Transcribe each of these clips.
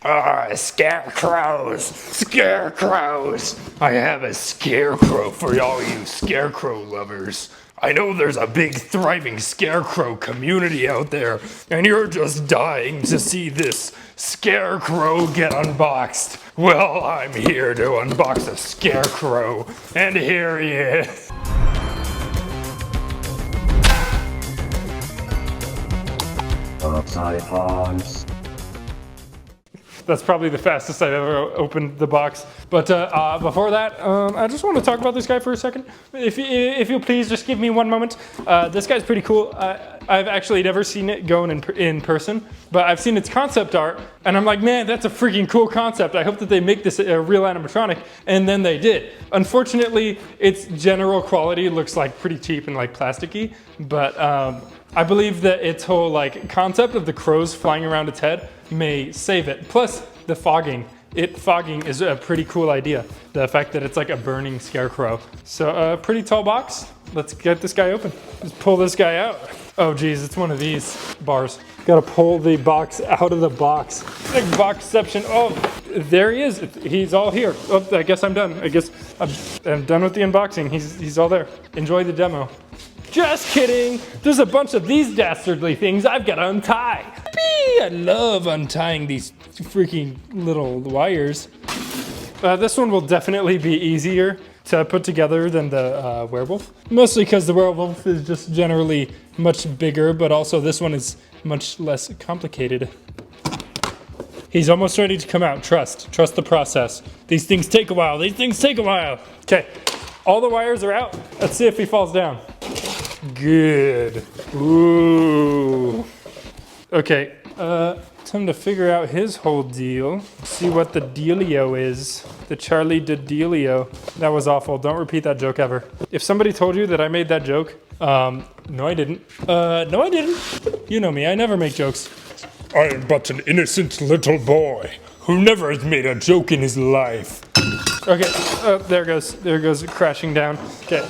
Scarecrows! Scarecrows! I have a scarecrow for all you scarecrow lovers. I know there's a big thriving scarecrow community out there, and you're just dying to see this scarecrow get unboxed. Well, I'm here to unbox a scarecrow, and here he is. Upside Hogs. That's probably the fastest I've ever opened the box. But before that, I just want to talk about this guy for a second. If you'll please just give me one moment. This guy's pretty cool. I've actually never seen it going in person, but I've seen its concept art, and I'm like, man, that's a freaking cool concept. I hope that they make this a real animatronic, and then they did. Unfortunately, its general quality looks like pretty cheap and like plasticky, but I believe that its whole like concept of the crows flying around its head may save it. Plus the fogging. Fogging is a pretty cool idea. The fact that it's like a burning scarecrow. So a pretty tall box. Let's get this guy open. Just pull this guy out. Oh geez, it's one of these bars. Gotta pull the box out of the box. Big boxception. Oh, there he is. He's all here. Oh, I guess I'm done. I guess I'm done with the unboxing. He's all there. Enjoy the demo. Just kidding! There's a bunch of these dastardly things I've got to untie. I love untying these freaking little wires. This one will definitely be easier to put together than the werewolf. Mostly because the werewolf is just generally much bigger, but also this one is much less complicated. He's almost ready to come out. Trust the process. These things take a while. Okay, all the wires are out. Let's see if he falls down. Good. Ooh. Okay, time to figure out his whole deal. See what the dealio is. The Charlie D'Amelio. That was awful. Don't repeat that joke ever. If somebody told you that I made that joke, no I didn't. No I didn't. You know me, I never make jokes. I am but an innocent little boy who never has made a joke in his life. Okay, there it goes crashing down. Okay,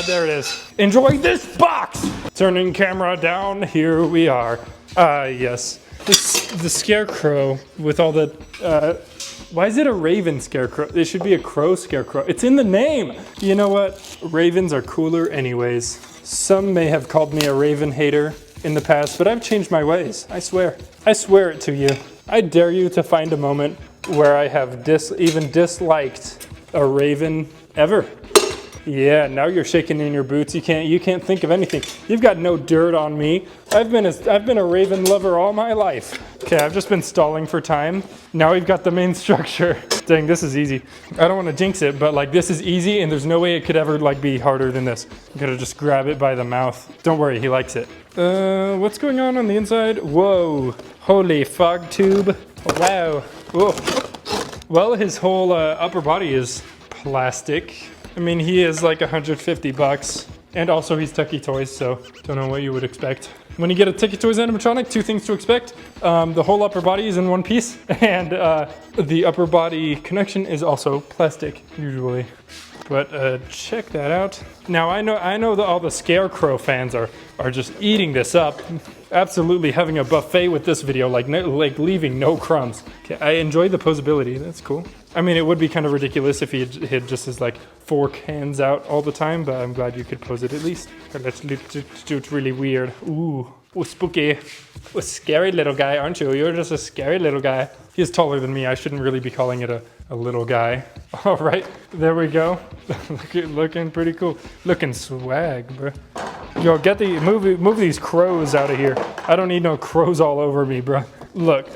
there it is. Enjoy this box! Turning camera down, here we are. Yes. The scarecrow with all the, why is it a raven scarecrow? It should be a crow scarecrow. It's in the name! You know what? Ravens are cooler anyways. Some may have called me a raven hater in the past, but I've changed my ways. I swear. I swear it to you. I dare you to find a moment where I have even disliked a raven ever. Yeah, now you're shaking in your boots. You can't think of anything. You've got no dirt on me. I've been a raven lover all my life. Okay, I've just been stalling for time. Now we've got the main structure. Dang, this is easy. I don't want to jinx it, but like this is easy and there's no way it could ever like be harder than this. I'm gonna just grab it by the mouth. Don't worry, he likes it. What's going on the inside? Whoa, holy fog tube. Wow. Whoa. Well, his whole upper body is plastic. I mean, he is like 150 bucks. And also he's Tucky Toys, so don't know what you would expect. When you get a Tucky Toys animatronic, two things to expect. The whole upper body is in one piece, and the upper body connection is also plastic, usually. But check that out. Now I know that all the Scarecrow fans are just eating this up. Absolutely having a buffet with this video, like leaving no crumbs. Okay, I enjoy the posability, that's cool. I mean, it would be kind of ridiculous if he had just his like fork hands out all the time, but I'm glad you could pose it at least. Let's do it really weird. Ooh, spooky. A scary little guy, aren't you? You're just a scary little guy. He's taller than me. I shouldn't really be calling it a little guy. All right, there we go. Looking pretty cool. Looking swag, bro. Yo, move these crows out of here. I don't need no crows all over me, bro. Look,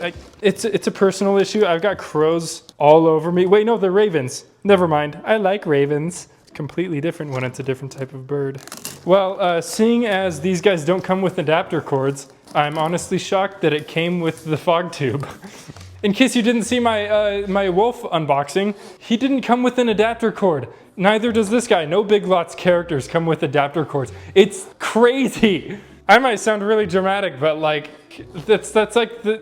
it's a personal issue. I've got crows all over me. Wait, no, they're ravens. Never mind. I like ravens. It's completely different when it's a different type of bird. Well, seeing as these guys don't come with adapter cords, I'm honestly shocked that it came with the fog tube. In case you didn't see my wolf unboxing, he didn't come with an adapter cord. Neither does this guy. No Big Lots characters come with adapter cords. It's crazy. I might sound really dramatic, but like that's like the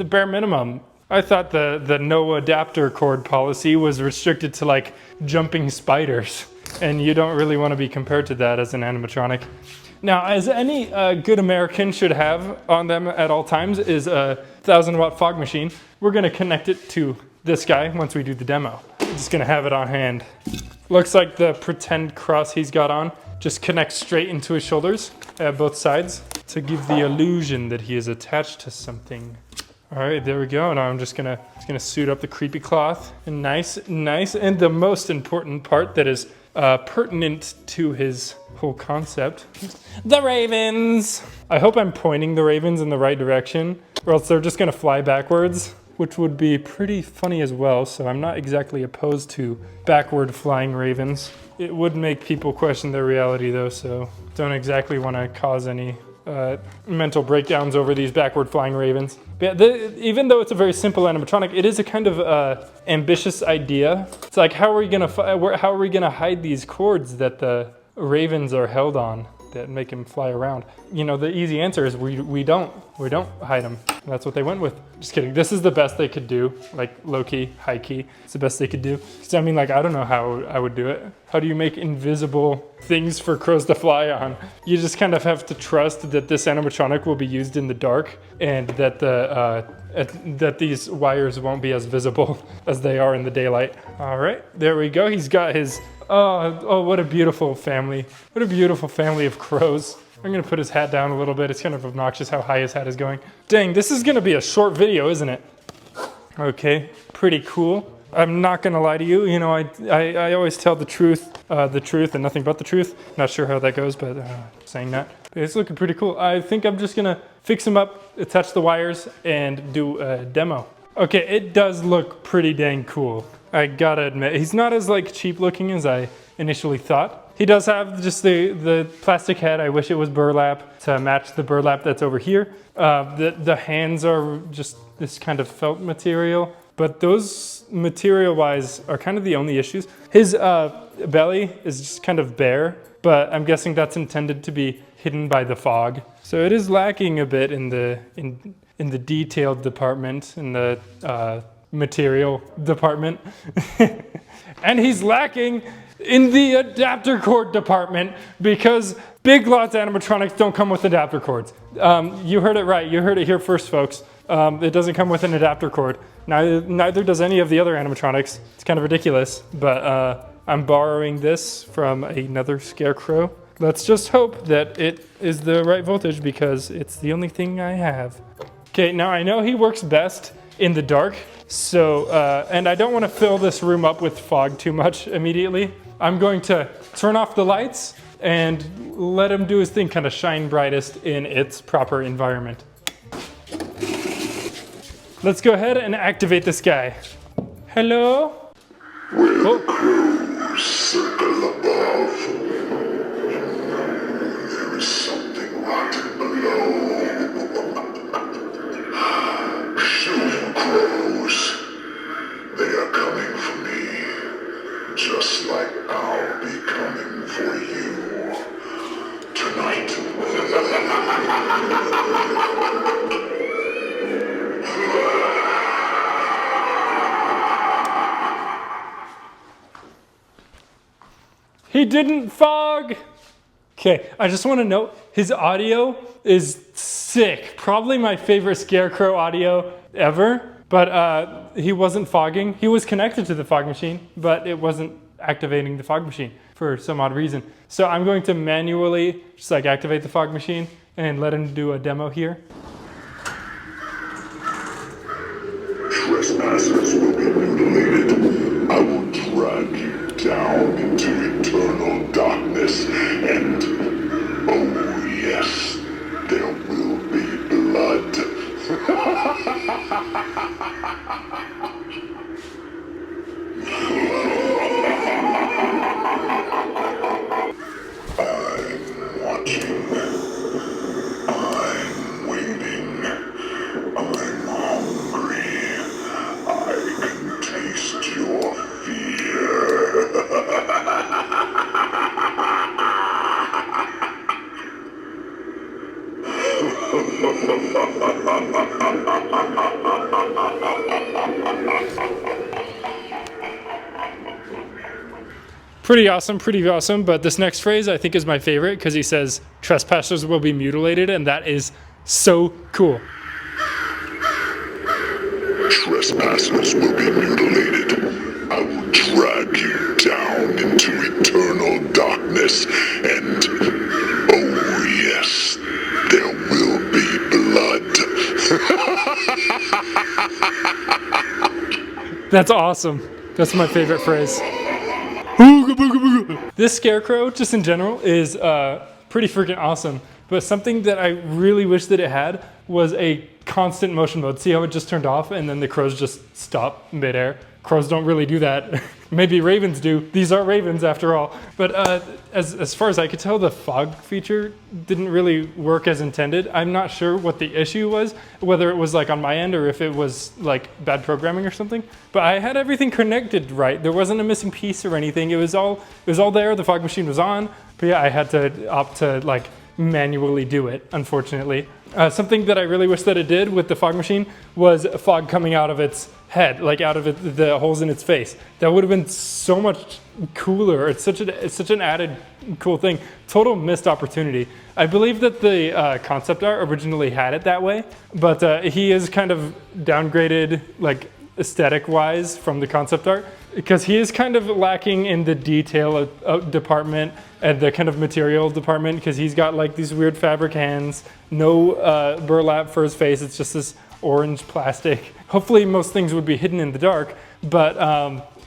bare minimum. I thought the no adapter cord policy was restricted to like jumping spiders, and you don't really want to be compared to that as an animatronic. Now, as any good American should have on them at all times, is 1,000-watt fog machine. We're gonna connect it to this guy once we do the demo. I'm just gonna have it on hand. Looks like the pretend cross he's got on just connects straight into his shoulders at both sides to give the illusion that he is attached to something. All right, there we go. Now I'm just gonna suit up the creepy cloth. And nice. And the most important part that is pertinent to his whole concept, the ravens. I hope I'm pointing the ravens in the right direction, or else they're just gonna fly backwards, which would be pretty funny as well. So I'm not exactly opposed to backward flying ravens. It would make people question their reality though, so don't exactly want to cause any mental breakdowns over these backward flying ravens. But even though it's a very simple animatronic, it is a kind of ambitious idea. It's like, how are we gonna hide these cords that the ravens are held on that make him fly around? You know, the easy answer is we don't hide them. That's what they went with. Just kidding. This is the best they could do. Like low key, high key. It's the best they could do. So, I mean, like, I don't know how I would do it. How do you make invisible things for crows to fly on? You just kind of have to trust that this animatronic will be used in the dark, and that that these wires won't be as visible as they are in the daylight. All right, there we go. He's got his. Oh, what a beautiful family. What a beautiful family of crows. I'm gonna put his hat down a little bit. It's kind of obnoxious how high his hat is going. Dang, this is gonna be a short video, isn't it? Okay, pretty cool. I'm not gonna lie to you. You know, I always tell the truth and nothing but the truth. Not sure how that goes, but saying that. But it's looking pretty cool. I think I'm just gonna fix him up, attach the wires, and do a demo. Okay, it does look pretty dang cool. I gotta admit, he's not as like cheap looking as I initially thought. He does have just the plastic head. I wish it was burlap to match the burlap that's over here. The hands are just this kind of felt material, but those material-wise are kind of the only issues. His belly is just kind of bare, but I'm guessing that's intended to be hidden by the fog. So it is lacking a bit in the detailed department, in the material department. And he's lacking in the adapter cord department, because Big Lots animatronics don't come with adapter cords. You heard it right. You heard it here first, folks. It doesn't come with an adapter cord. Neither does any of the other animatronics. It's kind of ridiculous, but I'm borrowing this from another Scarecrow. Let's just hope that it is the right voltage, because it's the only thing I have. Okay, now I know he works best in the dark, so, and I don't want to fill this room up with fog too much immediately. I'm going to turn off the lights and let him do his thing, kind of shine brightest in its proper environment. Let's go ahead and activate this guy. Hello? Will crew circle above? There is something rotten below. Shooting crows. They are coming for me, just like I'll be coming for you tonight. He didn't fog. Okay, I just want to note his audio is sick. Probably my favorite Scarecrow audio ever. But he wasn't fogging. He was connected to the fog machine, but it wasn't activating the fog machine for some odd reason. So I'm going to manually just like activate the fog machine and let him do a demo here. Trespassers will be mutilated. I will drag you down into eternal darkness, and oh yes, there will be blood. I'm watching. I'm waiting. I'm hungry. I can taste your fear. Pretty awesome, but this next phrase I think is my favorite, because he says, trespassers will be mutilated, and that is so cool. trespassers will be mutilated. I will drag you down into eternal darkness, and oh yes, there will be blood. That's awesome. That's my favorite phrase. This Scarecrow, just in general, is pretty freaking awesome. But something that I really wish that it had was a constant motion mode. See how it just turned off and then the crows just stop midair? Crows don't really do that. Maybe ravens do. These are ravens after all. But as far as I could tell, the fog feature didn't really work as intended. I'm not sure what the issue was, whether it was like on my end or if it was like bad programming or something. But I had everything connected right. There wasn't a missing piece or anything. It was all there. The fog machine was on. But yeah, I had to opt to like manually do it, unfortunately. Something that I really wish that it did with the fog machine was fog coming out of its head, like out of the holes in its face. That would have been so much cooler. It's such an added cool thing. Total missed opportunity. I believe that the concept art originally had it that way, but he is kind of downgraded, like aesthetic wise, from the concept art, because he is kind of lacking in the detail department and the kind of material department, because he's got like these weird fabric hands, no burlap for his face. It's just this orange plastic. Hopefully most things would be hidden in the dark, but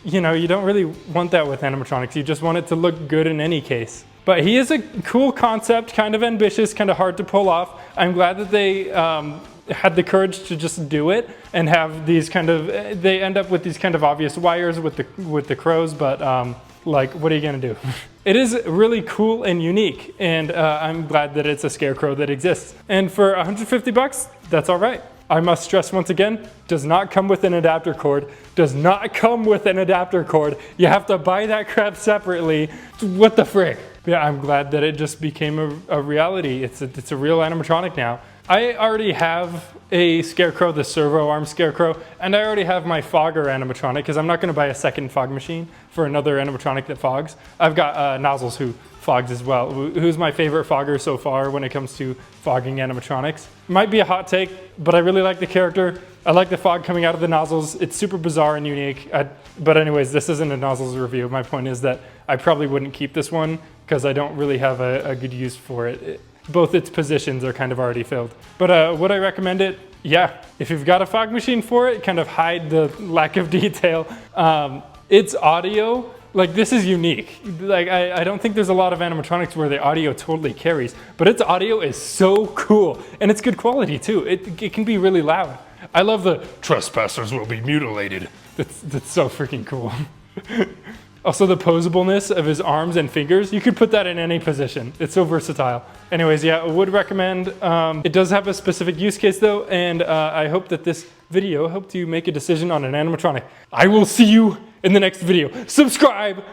you know, you don't really want that with animatronics. You just want it to look good in any case. But he is a cool concept, kind of ambitious, kind of hard to pull off. I'm glad that they had the courage to just do it and have these kind of, they end up with these kind of obvious wires with the crows, but like, what are you gonna do? It is really cool and unique, and I'm glad that it's a Scarecrow that exists. And for 150 bucks, that's all right. I must stress once again, does not come with an adapter cord. Does not come with an adapter cord. You have to buy that crap separately. What the frick? Yeah, I'm glad that it just became a reality. It's a real animatronic now. I already have a Scarecrow, the servo arm Scarecrow, and I already have my fogger animatronic because I'm not going to buy a second fog machine for another animatronic that fogs. I've got Nozzles who fogs as well, who's my favorite fogger so far when it comes to fogging animatronics. Might be a hot take, but I really like the character. I like the fog coming out of the nozzles. It's super bizarre and unique. But anyways, this isn't a nozzles review. My point is that I probably wouldn't keep this one because I don't really have a good use for it. Both its positions are kind of already filled. But would I recommend it? Yeah. If you've got a fog machine for it, kind of hide the lack of detail. Its audio, like this is unique. Like I don't think there's a lot of animatronics where the audio totally carries, but its audio is so cool and it's good quality too. It can be really loud. I love the trespassers will be mutilated. That's so freaking cool. Also the posableness of his arms and fingers, you could put that in any position. It's so versatile. Anyways, yeah, I would recommend. It does have a specific use case though, and I hope that this video helped you make a decision on an animatronic. I will see you in the next video. Subscribe!